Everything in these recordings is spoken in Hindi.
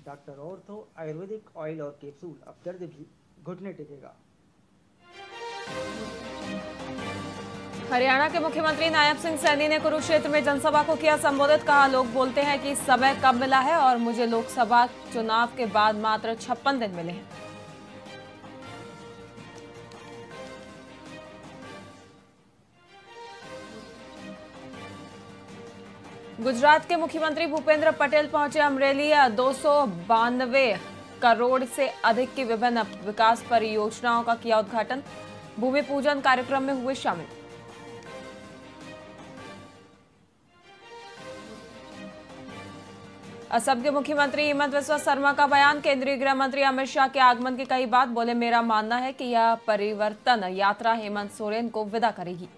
डॉक्टर ऑर्थो आयुर्वेदिक ऑयल और कैप्सूल, अब दर्द भी घुटने टेकेगा। हरियाणा के मुख्यमंत्री नायब सिंह सैनी ने कुरुक्षेत्र में जनसभा को किया संबोधित। कहा, लोग बोलते हैं कि समय कब मिला है और मुझे लोकसभा चुनाव के बाद मात्र 56 दिन मिले हैं। गुजरात के मुख्यमंत्री भूपेंद्र पटेल पहुंचे अमरेली। 292 करोड़ से अधिक की विभिन्न विकास परियोजनाओं का किया उद्घाटन। भूमि पूजन कार्यक्रम में हुए शामिल। असम के मुख्यमंत्री हिमंत बिस्वा शर्मा का बयान। केंद्रीय गृह मंत्री अमित शाह के आगमन की कही बात। बोले, मेरा मानना है कि यह परिवर्तन यात्रा हेमंत सोरेन को विदा करेगी।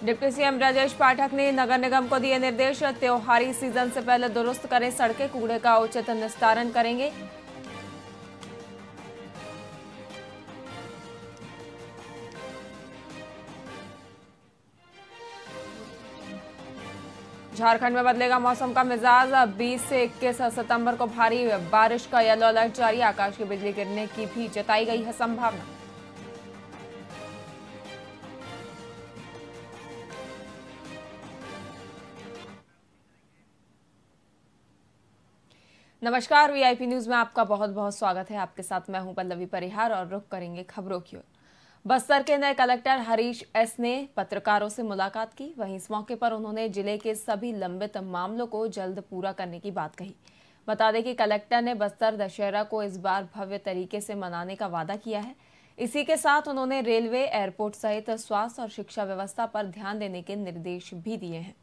डिप्टी सीएम राजेश पाठक ने नगर निगम को दिए निर्देश। त्योहारी सीजन से पहले दुरुस्त करें सड़कें, कूड़े का उचित निस्तारण करेंगे। झारखंड में बदलेगा मौसम का मिजाज। 20 से 21 सितंबर को भारी बारिश का येलो अलर्ट जारी। आकाश की बिजली गिरने की भी जताई गई है संभावना। नमस्कार, वीआईपी न्यूज में आपका बहुत बहुत स्वागत है। आपके साथ मैं हूं पल्लवी परिहार और रुख करेंगे खबरों की ओर। बस्तर के नए कलेक्टर हरीश एस ने पत्रकारों से मुलाकात की। वहीं इस मौके पर उन्होंने जिले के सभी लंबित मामलों को जल्द पूरा करने की बात कही। बता दें कि कलेक्टर ने बस्तर दशहरा को इस बार भव्य तरीके से मनाने का वादा किया है। इसी के साथ उन्होंने रेलवे, एयरपोर्ट सहित स्वास्थ्य और शिक्षा व्यवस्था पर ध्यान देने के निर्देश भी दिए हैं।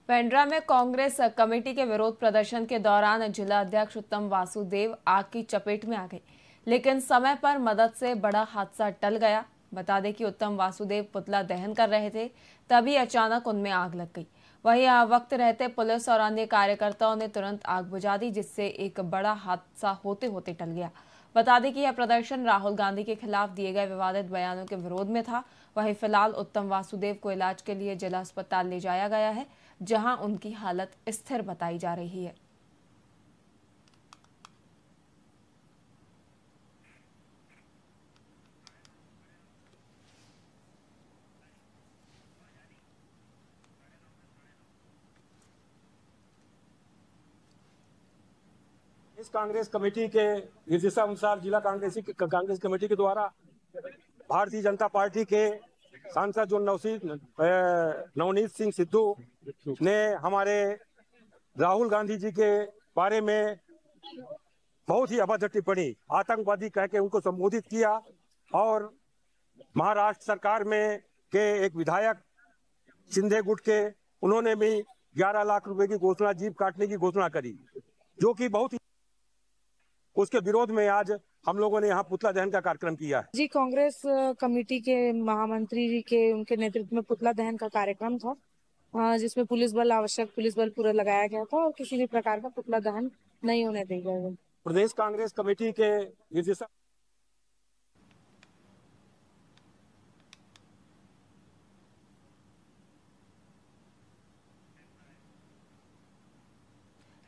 पेंड्रा में कांग्रेस कमेटी के विरोध प्रदर्शन के दौरान जिला अध्यक्ष उत्तम वासुदेव आग की चपेट में आ गए, लेकिन समय पर मदद से बड़ा हादसा टल गया। बता दें कि उत्तम वासुदेव पुतला दहन कर रहे थे, तभी अचानक उनमें आग लग गई। वहीं वक्त रहते पुलिस और अन्य कार्यकर्ताओं ने तुरंत आग बुझा दी, जिससे एक बड़ा हादसा होते होते टल गया। बता दें कि यह प्रदर्शन राहुल गांधी के खिलाफ दिए गए विवादित बयानों के विरोध में था। वहीं फिलहाल उत्तम वासुदेव को इलाज के लिए जिला अस्पताल ले जाया गया है, जहां उनकी हालत स्थिर बताई जा रही है। इस कांग्रेस कमेटी के निर्देशानुसार जिला कांग्रेस कमेटी के द्वारा भारतीय जनता पार्टी के सांसद जो नवनीत सिंह सिद्धू ने हमारे राहुल गांधी जी के बारे में बहुत ही अभद्र टिप्पणी, आतंकवादी कह के उनको संबोधित किया और महाराष्ट्र सरकार में के एक विधायक शिंदे गुट के उन्होंने भी 11 लाख रुपए की घोषणा, जीप काटने की घोषणा करी, जो कि बहुत ही उसके विरोध में आज हम लोगों ने यहाँ पुतला दहन का कार्यक्रम किया है। जी, कांग्रेस कमेटी के महामंत्री जी के उनके नेतृत्व में पुतला दहन का कार्यक्रम था, जिसमें आवश्यक पुलिस बल पूरा लगाया गया था और किसी भी प्रकार का पुतला दहन नहीं होने दिया गया। प्रदेश कांग्रेस कमेटी के निर्देशक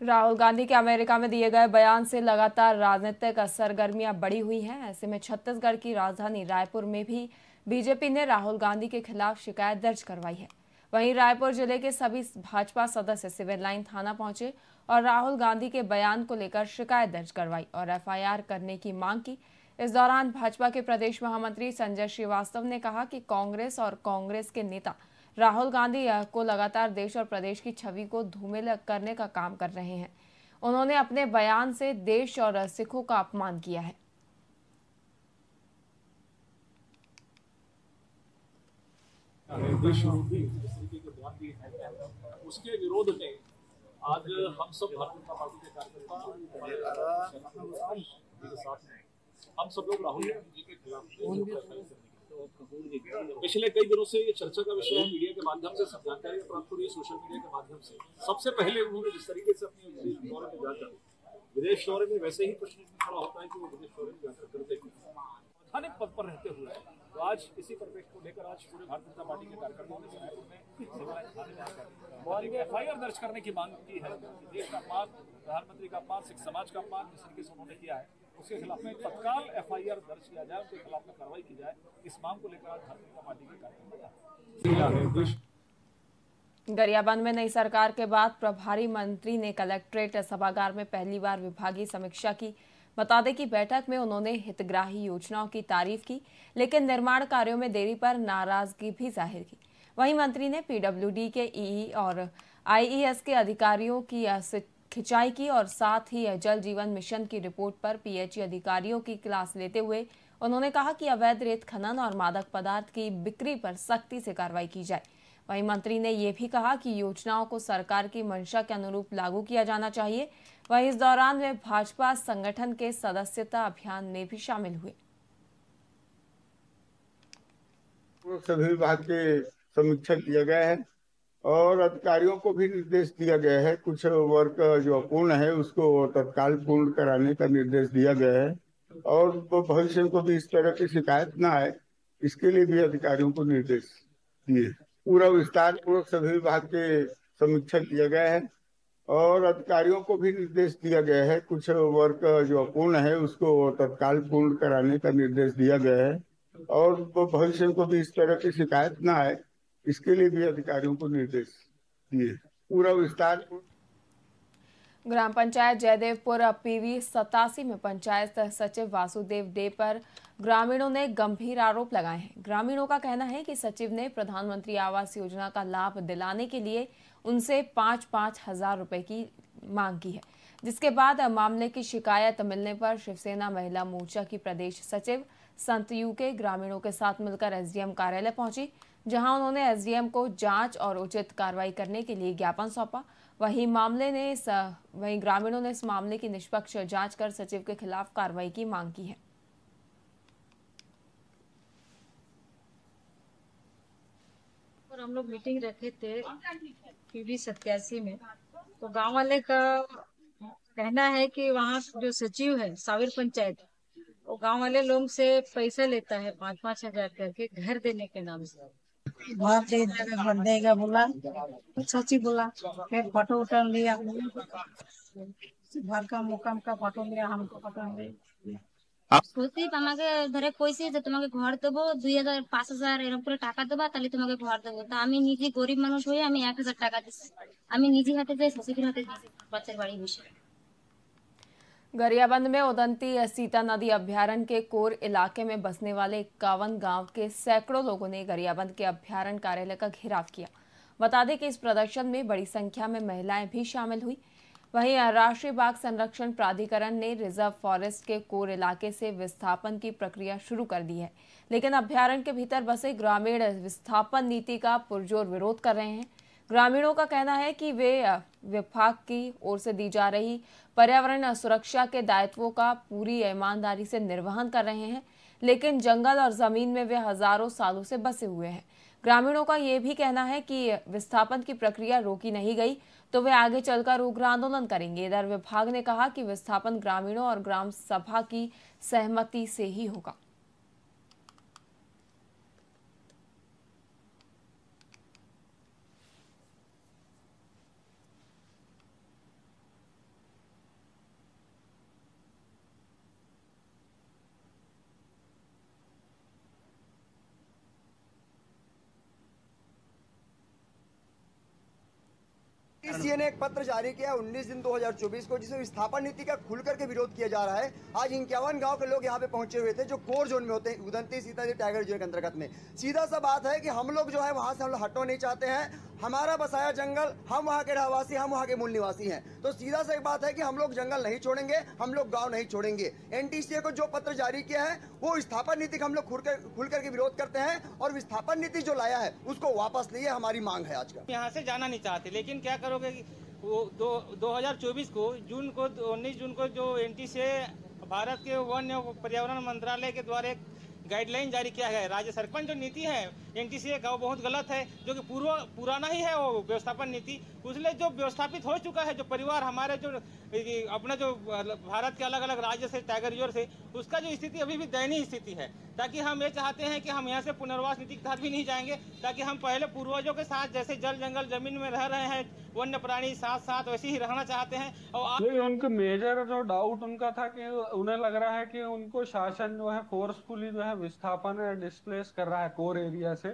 राहुल गांधी के अमेरिका में दिए गए बयान से लगातार राजनीतिक सरगर्मियां बढ़ी हुई हैं। ऐसे में छत्तीसगढ़ की राजधानी रायपुर में भी बीजेपी ने राहुल गांधी के खिलाफ शिकायत दर्ज करवाई है। वहीं रायपुर जिले के सभी भाजपा सदस्य सिविल लाइन थाना पहुंचे और राहुल गांधी के बयान को लेकर शिकायत दर्ज करवाई और एफआईआर करने की मांग की। इस दौरान भाजपा के प्रदेश महामंत्री संजय श्रीवास्तव ने कहा कि कांग्रेस और कांग्रेस के नेता राहुल गांधी को लगातार देश और प्रदेश की छवि को धूमिल करने का काम कर रहे हैं। उन्होंने अपने बयान से देश और सिखों का अपमान किया है। उसके विरोध में आज हम सब भारतीय जनता पार्टी के कार्यकर्ता हम सब लोग राहुल गांधी जी के खिलाफ पिछले कई दिनों से ये चर्चा का विषय है। मीडिया के माध्यम से सब जानकारी प्राप्त हो रही है, सोशल मीडिया के माध्यम से। सबसे पहले उन्होंने जिस तरीके से अपने विदेश दौरे में जाकर, विदेश दौरे में वैसे ही प्रश्न खड़ा होता है कि वो विदेश दौरे में जाकर करते संवैधानिक पद पर रहते हुए, तो आज इसी परिप्रेक्ष्य को लेकर आज पूरे भारतीय जनता पार्टी के कार्यकर्ताओं ने रायपुर में एफआईआर दर्ज करने की मांग की है। देश का अपमान, प्रधानमंत्री का अपमान, सिख समाज का अपमान जिस तरीके से उन्होंने किया है, उसके खिलाफ में तत्काल एफआईआर दर्ज किया जाए, उनके खिलाफ में कार्रवाई की जाए। इस मांग को लेकर आज भारतीय जनता पार्टी के कार्यकर्ता गरियाबंद में नई सरकार के बाद प्रभारी मंत्री ने कलेक्ट्रेट सभागार में पहली बार विभागीय समीक्षा की। बता दें कि बैठक में उन्होंने हितग्राही योजनाओं की तारीफ की, लेकिन निर्माण कार्यों में देरी पर नाराजगी भी जाहिर की। वहीं मंत्री ने पीडब्ल्यूडी के ईई और आईईएस के अधिकारियों की खिंचाई की और साथ ही जल जीवन मिशन की रिपोर्ट पर पीएचई अधिकारियों की क्लास लेते हुए उन्होंने कहा कि अवैध रेत खनन और मादक पदार्थ की बिक्री पर सख्ती से कार्रवाई की जाए। वहीं मंत्री ने ये भी कहा कि योजनाओं को सरकार की मंशा के अनुरूप लागू किया जाना चाहिए। वहीं इस दौरान वे भाजपा संगठन के सदस्यता अभियान में भी शामिल हुए। सभी विभाग के समीक्षा किया गया है और अधिकारियों को भी निर्देश दिया गया है। कुछ वर्क जो अपूर्ण है उसको तत्काल पूर्ण कराने का निर्देश दिया गया है और भविष्य में भी इस तरह की शिकायत न आए, इसके लिए भी अधिकारियों को निर्देश दिए। पूरा विस्तार पूर्वक सभी विभाग के समीक्षा किया गया है और अधिकारियों को भी निर्देश दिया गया है। कुछ वर्क जो अपूर्ण है उसको तत्काल पूर्ण कराने का निर्देश दिया गया है और भविष्य में भी इस तरह की शिकायत न आए, इसके लिए भी अधिकारियों को निर्देश दिए। पूरा विस्तार ग्राम पंचायत जयदेवपुर पीवी 87 में पंचायत सचिव वासुदेव डे पर ग्रामीणों ने गंभीर आरोप लगाए हैं। ग्रामीणों का कहना है कि सचिव ने प्रधानमंत्री आवास योजना का लाभ दिलाने के लिए उनसे 5-5 हजार रुपए की मांग की है, जिसके बाद मामले की शिकायत मिलने पर शिवसेना महिला मोर्चा की प्रदेश सचिव संत यू के ग्रामीणों के साथ मिलकर एसडीएम कार्यालय पहुंची, जहां उन्होंने एसडीएम को जांच और उचित कार्रवाई करने के लिए ज्ञापन सौंपा। वहीं ग्रामीणों ने इस मामले की निष्पक्ष जांच कर सचिव के खिलाफ कार्रवाई की मांग की है। और हम लोग मीटिंग रखे थे पीवी 87 में, तो गांव वाले का कहना है कि वहाँ जो सचिव है साविर पंचायत, वो गांव वाले लोग से पैसा लेता है 5-5 हजार करके घर देने के नाम से। घर दे देगा, घर देगा बोला, सचिव बोला, फिर फोटो उठा लिया, घर का मुकाम का फोटो लिया, हमको फोटो लिया। সচিব আমাকে ধরে কইছে যে তোমাকে ঘর দেবো 2000-5000 এরকম করে টাকা দেবা, তাহলে তোমাকে ঘর দেবো। তা আমি নিজে গরিব মানুষ হয়ে আমি 1000 টাকা দিচ্ছি, আমি নিজে হাতে যে সচিবের হাতে দিয়েছি বাচ্চার বাড়ি বসে। गरियाबंद में उदंती सीता नदी अभ्यारण्य के कोर इलाके में बसने वाले 51 गांव के सैकड़ों लोगों ने गरियाबंद के अभ्यारण्य कार्यालय का घेराव किया। बता दें कि इस प्रदर्शन में बड़ी संख्या में महिलाएं भी शामिल हुई। वहीं राष्ट्रीय बाघ संरक्षण प्राधिकरण ने रिजर्व फॉरेस्ट के कोर इलाके से विस्थापन की प्रक्रिया शुरू कर दी है, लेकिन अभ्यारण्य के भीतर बसे ग्रामीण विस्थापन नीति का पुरजोर विरोध कर रहे हैं। ग्रामीणों का कहना है कि वे विभाग की ओर से दी जा रही पर्यावरण सुरक्षा के दायित्वों का पूरी ईमानदारी से निर्वहन कर रहे हैं, लेकिन जंगल और जमीन में वे हजारों सालों से बसे हुए हैं। ग्रामीणों का ये भी कहना है कि विस्थापन की प्रक्रिया रोकी नहीं गई तो वे आगे चलकर उग्र आंदोलन करेंगे। इधर विभाग ने कहा कि विस्थापन ग्रामीणों और ग्राम सभा की सहमति से ही होगा। सीए ने एक पत्र जारी किया 19 दिन 2024 को, जिसमें विस्थापन नीति का खुल करके विरोध किया जा रहा है। आज 51 गांव के लोग यहां पे पहुंचे हुए थे जो कोर जोन में होते हैं, उदंती सीता जी टाइगर रिजर्व के अंतर्गत में। सीधा सा बात है कि हम लोग जो है वहां से हम लोग हटना नहीं चाहते हैं। हमारा बसाया जंगल, हम वहाँ के रहवासी, हम वहाँ के मूल निवासी हैं। तो सीधा सा एक बात है कि हम लोग जंगल नहीं छोड़ेंगे, हम लोग गाँव नहीं छोड़ेंगे। एनटीसीए को जो पत्र जारी किया है वो विस्थापन नीति का हम लोग खुल करके विरोध करते हैं और विस्थापन नीति जो लाया है उसको वापस लिए हमारी मांग है आज का। यहाँ से जाना नहीं चाहते, लेकिन क्या करोगे, वो 2024 को 19 जून को जो एनटीसीए भारत के वन पर्यावरण मंत्रालय के द्वारा एक गाइडलाइन जारी किया गया है। राज्य सरपंच जो नीति है एनटीसीए का वो बहुत गलत है, जो कि पुराना ही है वो व्यवस्थापन नीति। उसलिए जो व्यवस्थापित हो चुका है, जो परिवार हमारे जो अपना जो भारत के अलग अलग राज्य से टाइगर रिजर्व से, उसका जो स्थिति अभी भी दयनीय स्थिति है। ताकि हम ये चाहते हैं कि हम यहाँ से पुनर्वास नीति के तहत भी नहीं जाएंगे, ताकि हम पहले पूर्वजों के साथ जैसे जल जंगल जमीन में रह रहे हैं, वन्य प्राणी साथ साथ वैसे ही रहना चाहते हैं। और उनके मेजर जो डाउट उनका था कि उन्हें लग रहा है कि उनको शासन जो है फोर्सफुली जो है विस्थापन डिस्प्लेस कर रहा है कोर एरिया से।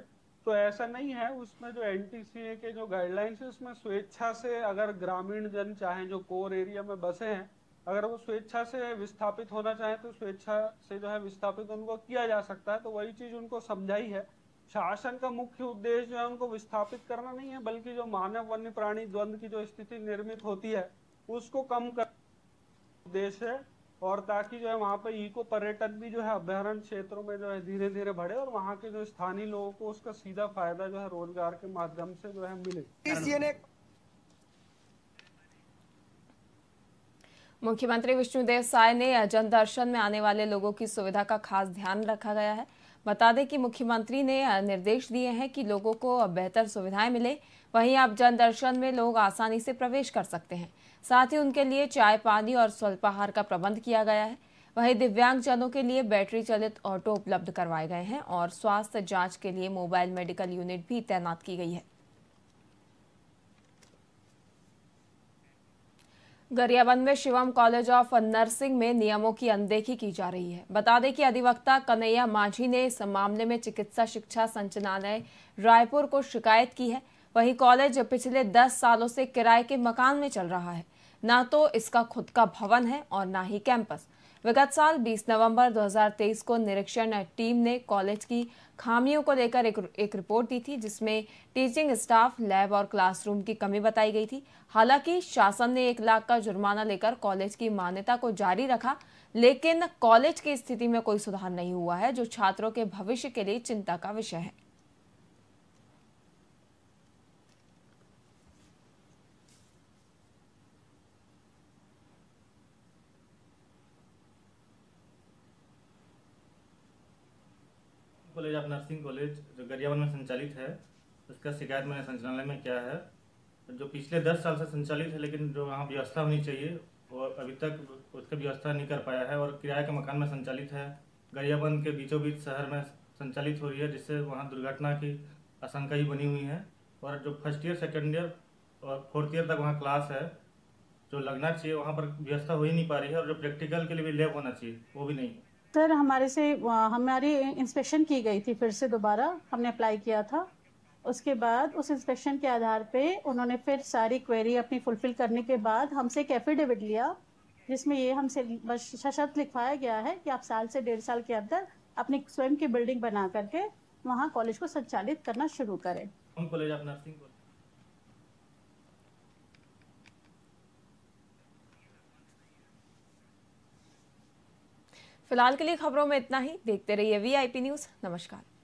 तो ऐसा नहीं है। उसमें जो एनटीसीए के जो गाइडलाइंस है उसमें स्वेच्छा से अगर ग्रामीण जन चाहे जो कोर एरिया में बसे हैं, अगर वो स्वेच्छा से विस्थापित होना चाहे तो स्वेच्छा से जो है विस्थापित उनको किया जा सकता है। तो वही चीज उनको समझाई है। शासन का मुख्य उद्देश्य जो है उनको विस्थापित करना नहीं है, बल्कि जो मानव वन्य प्राणी द्वंद्व की जो स्थिति निर्मित होती है उसको कम कर उद्देश्य है। और ताकि जो है वहाँ पे इको पर्यटन भी जो है अभ्यारण्य क्षेत्रों में जो है धीरे धीरे बढ़े और वहाँ के जो स्थानीय लोगों को उसका सीधा फायदा जो है रोजगार के माध्यम से जो है मिले। मुख्यमंत्री विष्णुदेव साय ने जन दर्शन में आने वाले लोगों की सुविधा का खास ध्यान रखा गया है। बता दें कि मुख्यमंत्री ने निर्देश दिए हैं कि लोगों को बेहतर सुविधाएं मिले। वहीं अब जन दर्शन में लोग आसानी से प्रवेश कर सकते हैं। साथ ही उनके लिए चाय पानी और स्वल्पाहार का प्रबंध किया गया है। वहीं दिव्यांग जनों के लिए बैटरी चलित ऑटो उपलब्ध करवाए गए हैं और स्वास्थ्य जांच के लिए मोबाइल मेडिकल यूनिट भी तैनात की गई है। गरियाबंद में शिवम कॉलेज ऑफ नर्सिंग में नियमों की अनदेखी की जा रही है। बता दें कि अधिवक्ता कन्हैया माझी ने इस मामले में चिकित्सा शिक्षा संचालनालय रायपुर को शिकायत की है। वहीं कॉलेज पिछले 10 सालों से किराए के मकान में चल रहा है। न तो इसका खुद का भवन है और न ही कैंपस। विगत साल 20 नवंबर 2023 को निरीक्षण टीम ने कॉलेज की खामियों को लेकर एक रिपोर्ट दी थी, जिसमें टीचिंग स्टाफ, लैब और क्लासरूम की कमी बताई गई थी। हालांकि शासन ने 1 लाख का जुर्माना लेकर कॉलेज की मान्यता को जारी रखा, लेकिन कॉलेज की स्थिति में कोई सुधार नहीं हुआ है, जो छात्रों के भविष्य के लिए चिंता का विषय है। कॉलेज ऑफ नर्सिंग कॉलेज जो गरियाबंद में संचालित है, उसका शिकायत मैंने संचालनालय में किया है। जो पिछले 10 साल से संचालित है, लेकिन जो वहाँ व्यवस्था होनी चाहिए और अभी तक उसकी व्यवस्था नहीं कर पाया है। और किराए के मकान में संचालित है। गरियाबंद के बीचों बीच शहर में संचालित हो रही है, जिससे वहाँ दुर्घटना की आशंका ही बनी हुई है। और जो फर्स्ट ईयर, सेकेंड ईयर और 4th ईयर तक वहाँ क्लास है, जो लगना चाहिए वहाँ पर व्यवस्था हो ही नहीं पा रही है। और जो प्रैक्टिकल के लिए भी लैब होना चाहिए वो भी नहीं। सर हमारी इंस्पेक्शन की गई थी, फिर से दोबारा हमने अप्लाई किया था। उसके बाद उस इंस्पेक्शन के आधार पे उन्होंने फिर सारी क्वेरी अपनी फुलफिल करने के बाद हमसे एक एफिडेविट लिया, जिसमें ये हमसे बस सशर्त लिखवाया गया है कि आप साल से 1.5 साल के अंदर अपनी स्वयं की बिल्डिंग बना करके वहाँ कॉलेज को संचालित करना शुरू करें। कॉलेज ऑफ नर्सिंग फिलहाल के लिए खबरों में इतना ही। देखते रहिए VIP न्यूज़। नमस्कार।